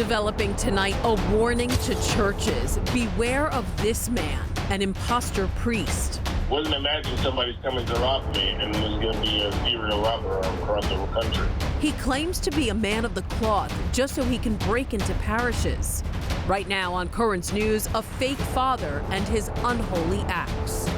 Developing tonight, a warning to churches. Beware of this man, an imposter priest. Wasn't imagining somebody's coming to rob me and was going to be a serial robber across the country. He claims to be a man of the cloth just so he can break into parishes. Right now on Currents News, a fake father and his unholy acts.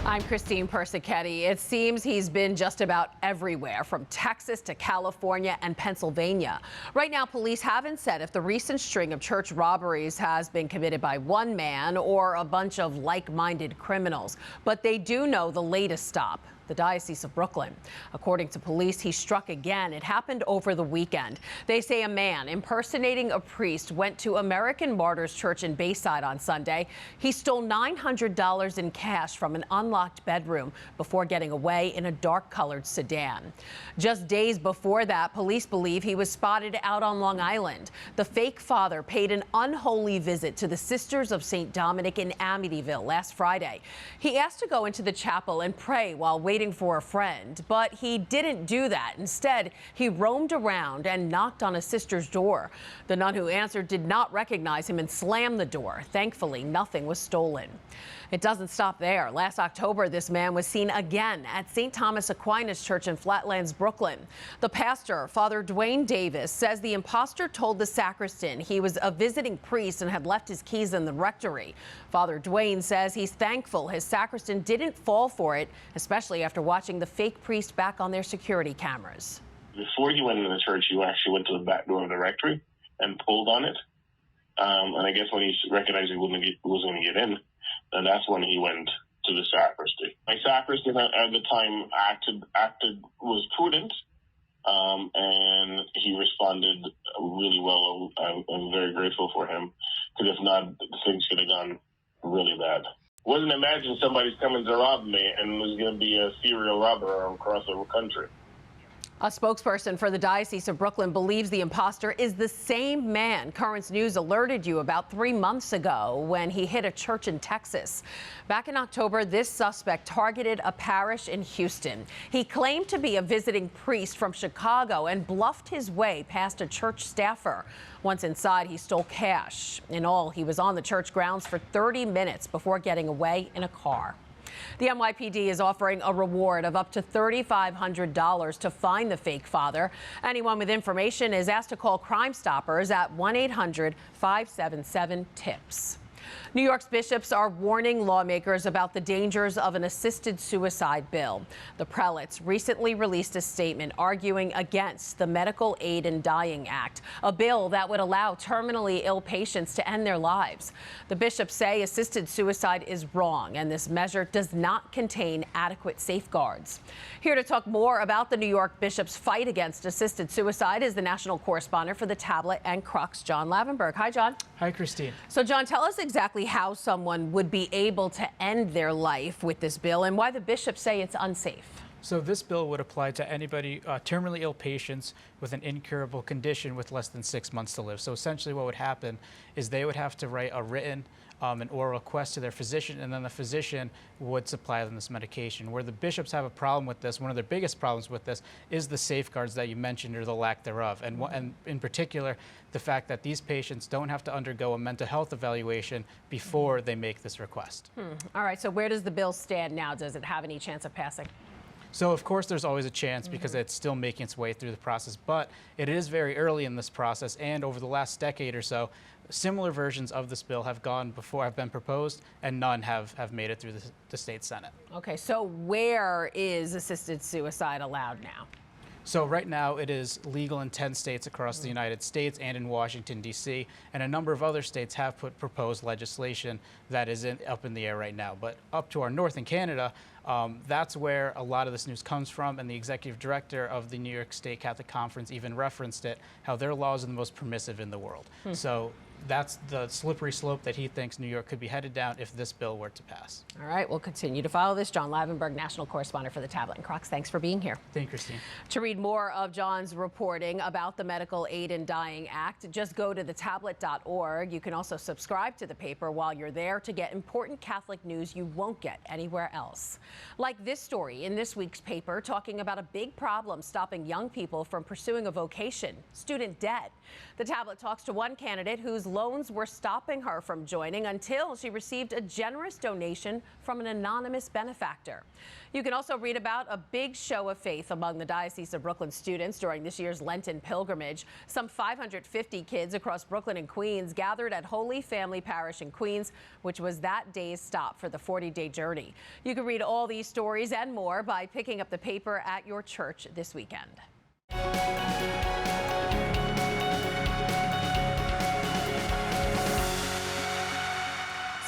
I'm Christine Persichetti. It seems he's been just about everywhere, from Texas to California and Pennsylvania. Right now, police haven't said if the recent string of church robberies has been committed by one man or a bunch of like-minded criminals. But they do know the latest stop, the Diocese of Brooklyn. According to police, he struck again. It happened over the weekend. They say a man impersonating a priest went to American Martyrs Church in Bayside on Sunday. He stole $900 in cash from an unlocked bedroom before getting away in a dark-colored sedan. Just days before that, police believe he was spotted out on Long Island. The fake father paid an unholy visit to the Sisters of St. Dominic in Amityville last Friday. He asked to go into the chapel and pray while waiting for a friend, but he didn't do that. Instead, he roamed around and knocked on a sister's door. The nun who answered did not recognize him and slammed the door. Thankfully, nothing was stolen. It doesn't stop there. Last October, this man was seen again at St. Thomas Aquinas Church in Flatlands, Brooklyn. The pastor, Father Dwayne Davis, says the imposter told the sacristan he was a visiting priest and had left his keys in the rectory. Father Dwayne says he's thankful his sacristan didn't fall for it, especially after watching the fake priest back on their security cameras. Before he went into the church, he actually went to the back door of the rectory and pulled on it. And I guess when he recognized he wasn't going to get in, and that's when he went to the sacristy. My sacristan at the time was prudent, and he responded really well. I'm very grateful for him, because if not, things could have gone really bad. Wasn't imagining somebody's coming to rob me and was going to be a serial robber across the country. A spokesperson for the Diocese of Brooklyn believes the imposter is the same man Currents News alerted you about 3 months ago when he hit a church in Texas. Back in October, this suspect targeted a parish in Houston. He claimed to be a visiting priest from Chicago and bluffed his way past a church staffer. Once inside, he stole cash. In all, he was on the church grounds for 30 minutes before getting away in a car. The NYPD is offering a reward of up to $3,500 to find the fake father. Anyone with information is asked to call Crime Stoppers at 1-800-577-TIPS. New York's bishops are warning lawmakers about the dangers of an assisted suicide bill. The prelates recently released a statement arguing against the Medical Aid in Dying Act, a bill that would allow terminally ill patients to end their lives. The bishops say assisted suicide is wrong, and this measure does not contain adequate safeguards. Here to talk more about the New York bishops' fight against assisted suicide is the national correspondent for the Tablet and Crux, John Lavenberg. Hi, John. Hi, Christine. So, John, tell us exactly how someone would be able to end their life with this bill and why the bishops say it's unsafe. So this bill would apply to anybody, terminally ill patients with an incurable condition with less than 6 months to live. So essentially what would happen is they would have to write a written an oral request to their physician, and then the physician would supply them this medication. Where the bishops have a problem with this, one of their biggest problems with this, is the safeguards that you mentioned or the lack thereof. And in particular, the fact that these patients don't have to undergo a mental health evaluation before they make this request. All right, so where does the bill stand now? Does it have any chance of passing? So, of course, there's always a chance because it's still making its way through the process, but it is very early in this process, and over the last decade or so, similar versions of this bill have been proposed, and none have made it through the state Senate. Okay, so where is assisted suicide allowed now? So right now it is legal in 10 states across the United States and in Washington, D.C., and a number of other states have proposed legislation that is up in the air right now. But up to our north in Canada, that's where a lot of this news comes from, and the executive director of the New York State Catholic Conference even referenced it, how their laws are the most permissive in the world. So that's the slippery slope that he thinks New York could be headed down if this bill were to pass. All right, we'll continue to follow this. John Lavenberg, national correspondent for the Tablet and Crocs. Thanks for being here. Thank you, Christine. To read more of John's reporting about the Medical Aid in Dying Act, just go to thetablet.org. You can also subscribe to the paper while you're there to get important Catholic news you won't get anywhere else. Like this story in this week's paper talking about a big problem stopping young people from pursuing a vocation, student debt. The Tablet talks to one candidate whose loans were stopping her from joining until she received a generous donation from an anonymous benefactor. You can also read about a big show of faith among the Diocese of Brooklyn students during this year's Lenten pilgrimage. Some 550 kids across Brooklyn and Queens gathered at Holy Family Parish in Queens, which was that day's stop for the 40-day journey. You can read all these stories and more by picking up the paper at your church this weekend.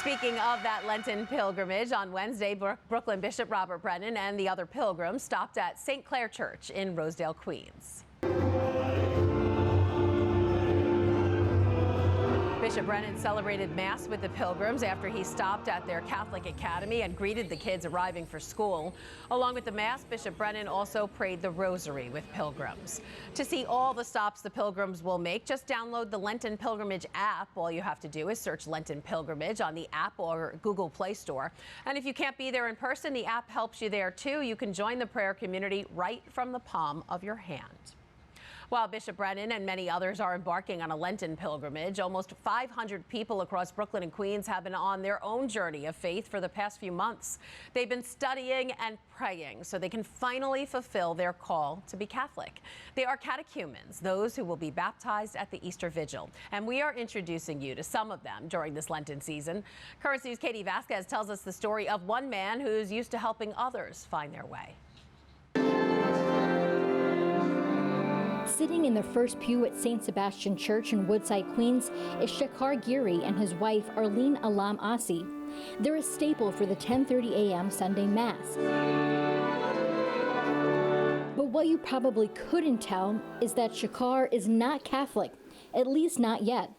Speaking of that Lenten pilgrimage, on Wednesday, Brooklyn Bishop Robert Brennan and the other pilgrims stopped at St. Clare Church in Rosedale, Queens. Bishop Brennan celebrated Mass with the pilgrims after he stopped at their Catholic academy and greeted the kids arriving for school. Along with the Mass, Bishop Brennan also prayed the Rosary with pilgrims. To see all the stops the pilgrims will make, just download the Lenten Pilgrimage app. All you have to do is search Lenten Pilgrimage on the app or Google Play Store. And if you can't be there in person, the app helps you there too. You can join the prayer community right from the palm of your hand. While Bishop Brennan and many others are embarking on a Lenten pilgrimage, almost 500 people across Brooklyn and Queens have been on their own journey of faith for the past few months. They've been studying and praying so they can finally fulfill their call to be Catholic. They are catechumens, those who will be baptized at the Easter Vigil. And we are introducing you to some of them during this Lenten season. Currents News' Katie Vasquez tells us the story of one man who's used to helping others find their way. Sitting in the first pew at St. Sebastian Church in Woodside, Queens, is Shakar Giri and his wife, Arlene Alam Asi. They're a staple for the 10:30 a.m. Sunday Mass. But what you probably couldn't tell is that Shakar is not Catholic, at least not yet.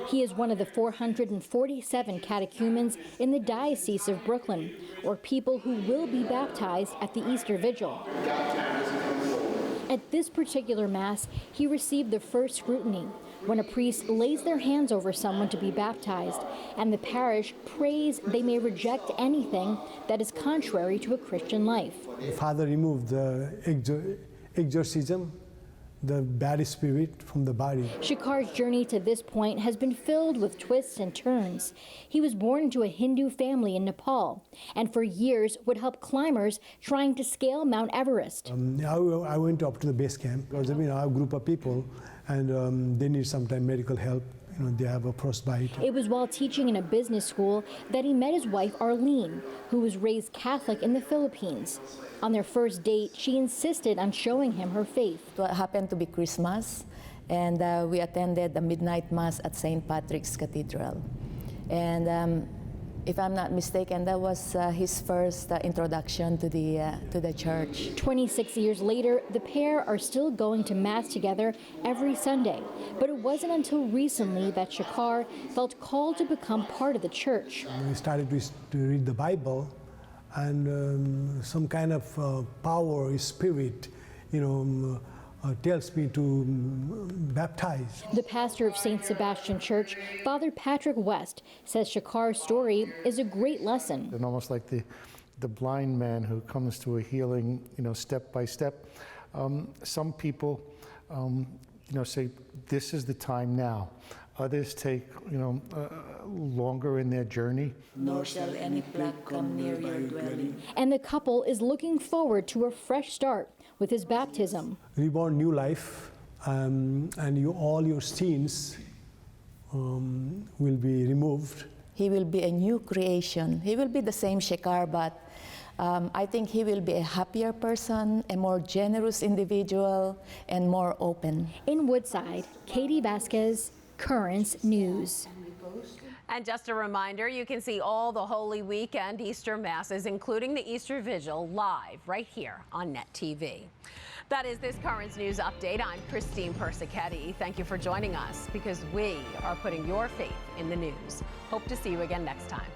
He is one of the 447 catechumens in the Diocese of Brooklyn, or people who will be baptized at the Easter Vigil. At this particular Mass, he received the first scrutiny, when a priest lays their hands over someone to be baptized, and the parish prays they may reject anything that is contrary to a Christian life. The Father removed the exorcism, the bad spirit from the body. Shakar's journey to this point has been filled with twists and turns. He was born into a Hindu family in Nepal, and for years would help climbers trying to scale Mount Everest. I went up to the base camp because I have a group of people, and they need sometimes medical help. They have a frostbite. It was while teaching in a business school that he met his wife, Arlene, who was raised Catholic in the Philippines. On their first date, she insisted on showing him her faith. It happened to be Christmas, and we attended the midnight Mass at St. Patrick's Cathedral. And if I'm not mistaken, that was his first introduction to the church. 26 years later, the pair are still going to Mass together every Sunday. But it wasn't until recently that Shakar felt called to become part of the church. We started to read the Bible, and some kind of power, spirit, tells me to baptize. The pastor of St. Sebastian Church, Father Patrick West, says Shakar's story is a great lesson. And almost like the blind man who comes to a healing, step by step. Some people, say, this is the time now. Others take, longer in their journey. Nor shall any plague come near your dwelling. And the couple is looking forward to a fresh start with his baptism. Reborn new life, and all your sins will be removed. He will be a new creation. He will be the same Shakar, but I think he will be a happier person, a more generous individual, and more open. In Woodside, Katie Vasquez, Currents News. And just a reminder, you can see all the Holy Week and Easter Masses, including the Easter Vigil, live right here on Net TV. That is this Currents News Update. I'm Christine Persichetti. Thank you for joining us, because we are putting your faith in the news. Hope to see you again next time.